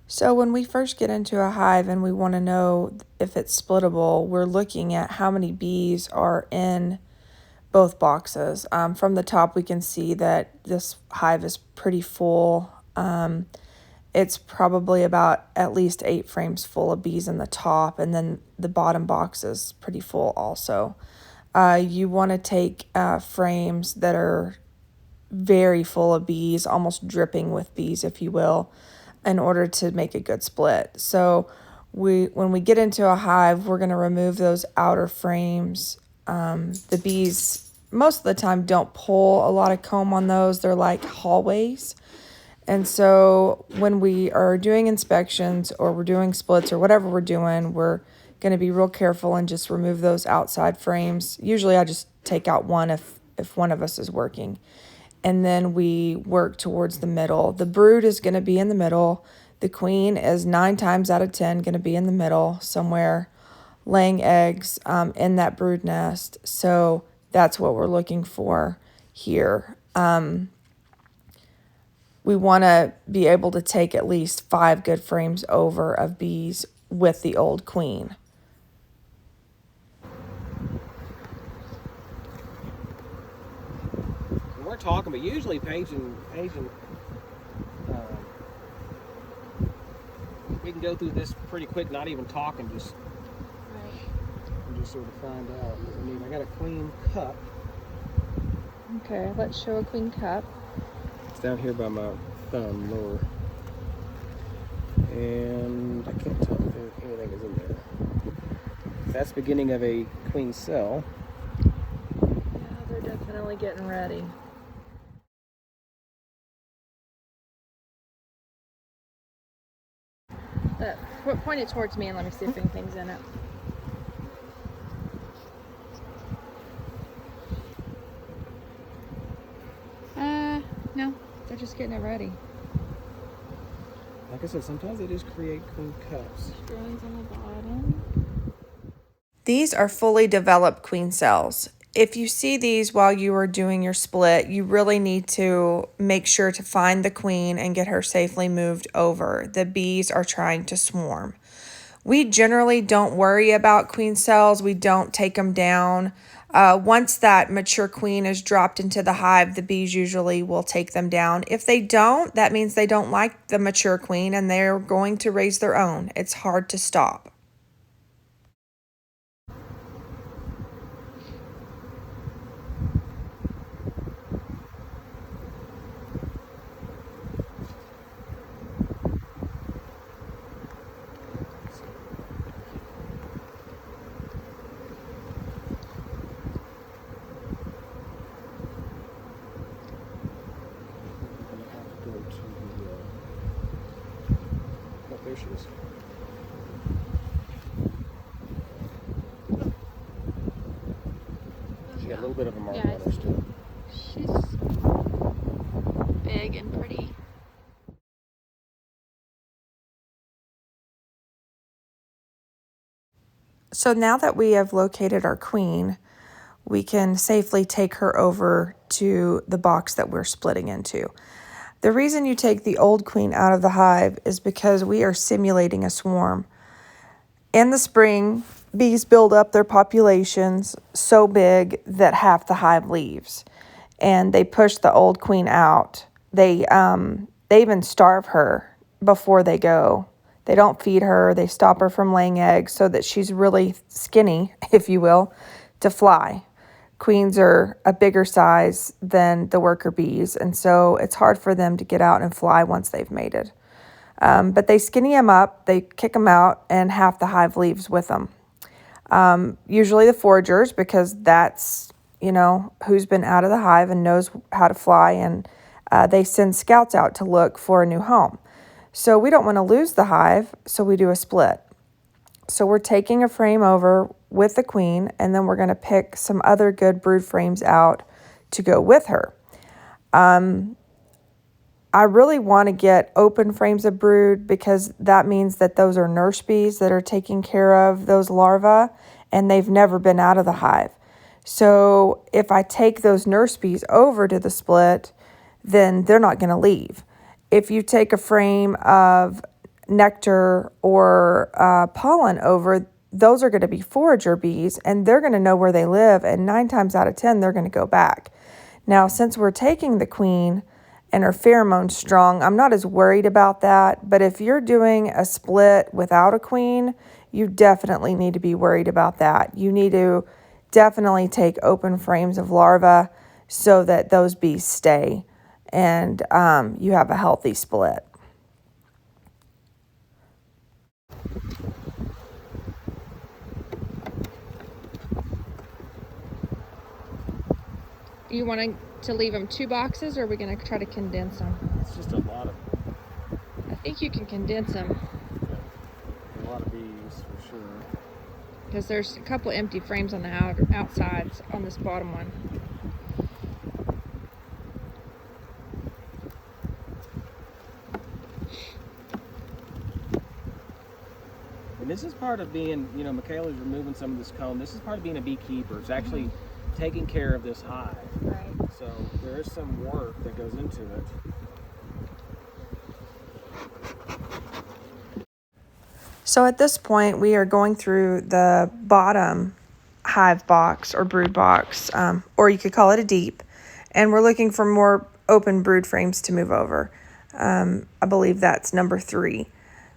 So when we first get into a hive and we want to know if it's splittable, we're looking at how many bees are in both boxes. From the top, we can see that this hive is pretty full. It's probably about at least 8 frames full of bees in the top, and then the bottom box is pretty full also. You want to take frames that are very full of bees, almost dripping with bees, if you will, in order to make a good split. So when we get into a hive, we're going to remove those outer frames. The bees most of the time don't pull a lot of comb on those. They're like hallways. And so when we are doing inspections or we're doing splits or whatever we're doing, we're going to be real careful and just remove those outside frames. Usually I just take out one if one of us is working. And then we work towards the middle. The brood is going to be in the middle. The queen is 9 times out of 10 going to be in the middle somewhere, laying eggs in that brood nest. So that's what we're looking for here. We want to be able to take at least 5 good frames over of bees with the old queen. We're talking, but usually Paige and we can go through this pretty quick, not even talking, just sort of find out what we need. I got a queen cup. Okay, let's show a queen cup. It's down here by my thumb lower, and I can't tell if anything is in there. That's the beginning of a queen cell. Yeah, they're definitely getting ready. Point it towards me and let me see if anything's in it. No, they're just getting it ready. Like I said, sometimes they just create queen cups. Drones on the bottom. These are fully developed queen cells. If you see these while you are doing your split, you really need to make sure to find the queen and get her safely moved over. The bees are trying to swarm. We generally don't worry about queen cells. We don't take them down. Once that mature queen is dropped into the hive, the bees usually will take them down. If they don't, that means they don't like the mature queen and they're going to raise their own. It's hard to stop. There she is. She got a little bit of a mark on her still. She's big and pretty. So now that we have located our queen, we can safely take her over to the box that we're splitting into. The reason you take the old queen out of the hive is because we are simulating a swarm. In the spring, bees build up their populations so big that half the hive leaves, and they push the old queen out. They even starve her before they go. They don't feed her. They stop her from laying eggs so that she's really skinny, if you will, to fly. Queens are a bigger size than the worker bees, and so it's hard for them to get out and fly once they've mated. But they skinny them up, they kick them out, and half the hive leaves with them. Usually the foragers, because that's, who's been out of the hive and knows how to fly, and they send scouts out to look for a new home. So we don't want to lose the hive, so we do a split. So we're taking a frame over with the queen, and then we're going to pick some other good brood frames out to go with her. I really want to get open frames of brood because that means that those are nurse bees that are taking care of those larvae, and they've never been out of the hive. So if I take those nurse bees over to the split, then they're not going to leave. If you take a frame of nectar or pollen over, those are going to be forager bees, and they're going to know where they live, and 9 times out of 10 they're going to go back. Now, since we're taking the queen and her pheromones strong, I'm not as worried about that. But if you're doing a split without a queen, you definitely need to be worried about that. You need to definitely take open frames of larvae so that those bees stay and you have a healthy split. You want to leave them 2 boxes, or are we going to try to condense them? It's just a lot of. I think you can condense them. A lot of bees for sure. Because there's a couple empty frames on the outsides on this bottom one. And this is part of being, Michaela's removing some of this comb. This is part of being a beekeeper. It's actually taking care of this hive. Right. So there is some work that goes into it. So at this point, we are going through the bottom hive box or brood box, or you could call it a deep, and we're looking for more open brood frames to move over. I believe that's number 3.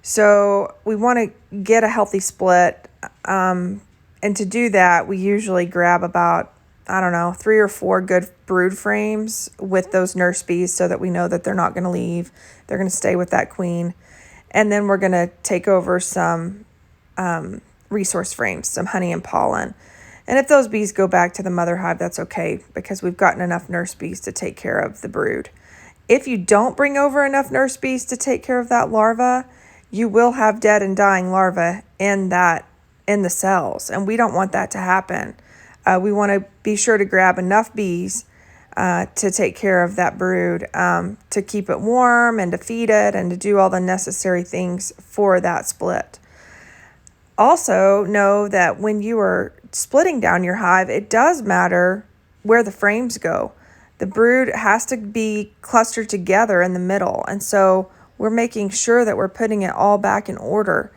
So we want to get a healthy split, and to do that, we usually grab about, 3 or 4 good brood frames with those nurse bees so that we know that they're not going to leave. They're going to stay with that queen. And then we're going to take over some resource frames, some honey and pollen. And if those bees go back to the mother hive, that's okay, because we've gotten enough nurse bees to take care of the brood. If you don't bring over enough nurse bees to take care of that larva, you will have dead and dying larvae in the cells, and we don't want that to happen. We want to be sure to grab enough bees to take care of that brood, to keep it warm and to feed it and to do all the necessary things for that split. Also, know that when you are splitting down your hive, it does matter where the frames go. The brood has to be clustered together in the middle, and so we're making sure that we're putting it all back in order.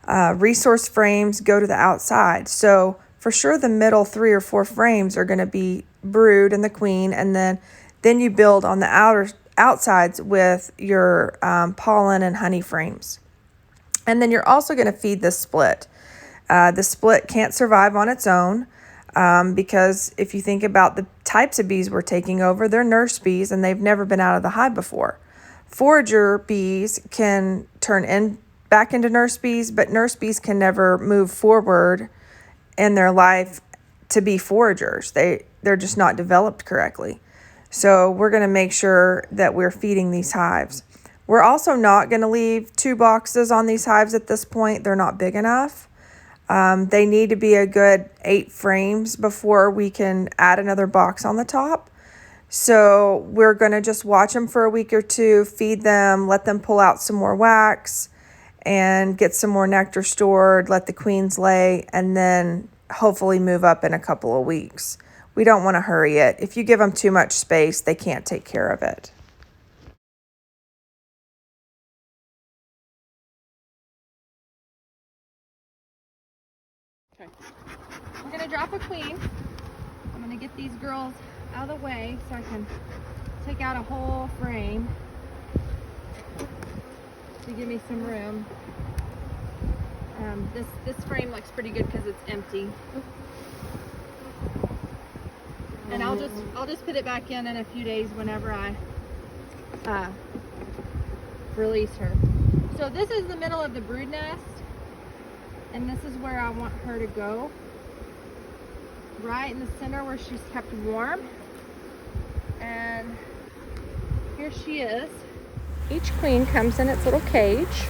Resource frames go to the outside, so for sure the middle 3 or 4 frames are going to be brood and the queen, and then you build on the outsides with your pollen and honey frames. And then you're also going to feed the split. The split can't survive on its own, because if you think about the types of bees we're taking over, they're nurse bees and they've never been out of the hive before. Forager bees can turn back into nurse bees, but nurse bees can never move forward in their life to be foragers. They're just not developed correctly. So we're going to make sure that we're feeding these hives. We're also not going to leave 2 boxes on these hives at this point. They're not big enough. They need to be a good 8 frames before we can add another box on the top. So we're going to just watch them for a week or 2, feed them, let them pull out some more wax and get some more nectar stored, let the queens lay, and then hopefully move up in a couple of weeks. We don't want to hurry it. If you give them too much space, they can't take care of it. Okay. We're going to drop a queen. I'm going to get these girls out of the way so I can take out a whole frame to give me some room. This frame looks pretty good because it's empty. And I'll just put it back in a few days whenever I release her. So this is the middle of the brood nest, and this is where I want her to go. Right in the center where she's kept warm. And here she is. Each queen comes in its little cage,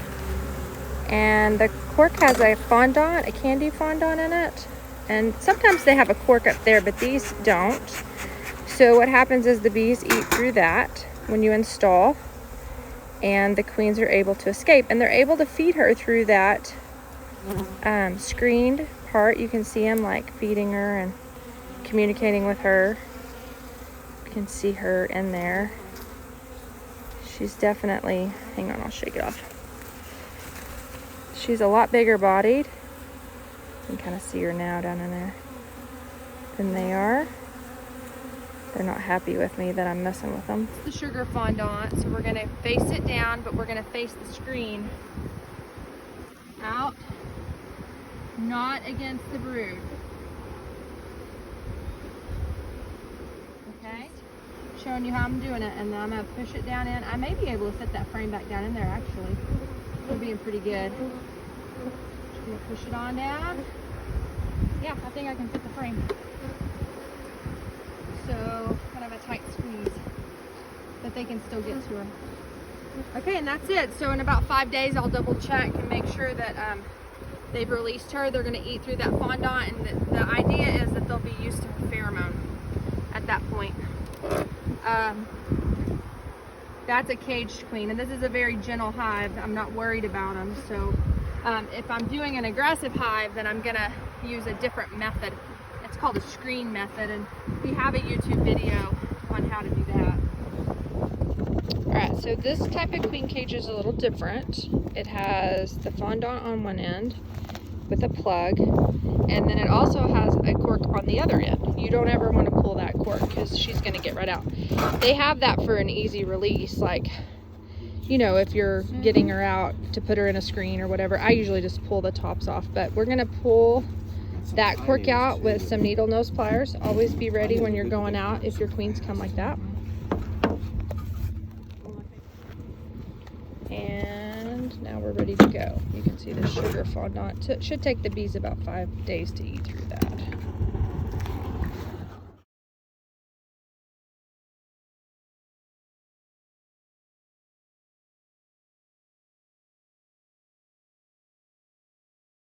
and the cork has a fondant, a candy fondant in it. And sometimes they have a cork up there, but these don't. So what happens is the bees eat through that when you install, and the queens are able to escape. And they're able to feed her through that screened part. You can see them like feeding her and communicating with her. You can see her in there. She's definitely, hang on, I'll shake it off. She's a lot bigger bodied. You can kind of see her now down in there than they are. They're not happy with me that I'm messing with them. It's the sugar fondant, so we're gonna face it down, but we're gonna face the screen out, not against the brood. Okay, showing you how I'm doing it, and then I'm gonna push it down in. I may be able to fit that frame back down in there actually. We're being pretty good. Just gonna push it on down. Yeah, I think I can fit the frame. So kind of a tight squeeze, but they can still get to her. Okay, and that's it. So in about 5 days, I'll double check and make sure that they've released her. They're gonna eat through that fondant, and the idea is that they'll be used to her pheromone at that point. That's a caged queen, and this is a very gentle hive. I'm not worried about them. So if I'm doing an aggressive hive, then I'm gonna use a different method. It's called a screen method, and we have a YouTube video on how to do that. All right, so this type of queen cage is a little different. It has the fondant on one end with a plug, and then it also has a cork on the other end. You don't ever want to pull that cork because she's going to get right out. They have that for an easy release, like, you know, if you're getting her out to put her in a screen or whatever. I usually just pull the tops off, but we're going to pull that cork out with some needle nose pliers. Always be ready when you're going out if your queens come like that. And now we're ready to go. You can see the sugar fondant. It should take the bees about 5 days to eat through that.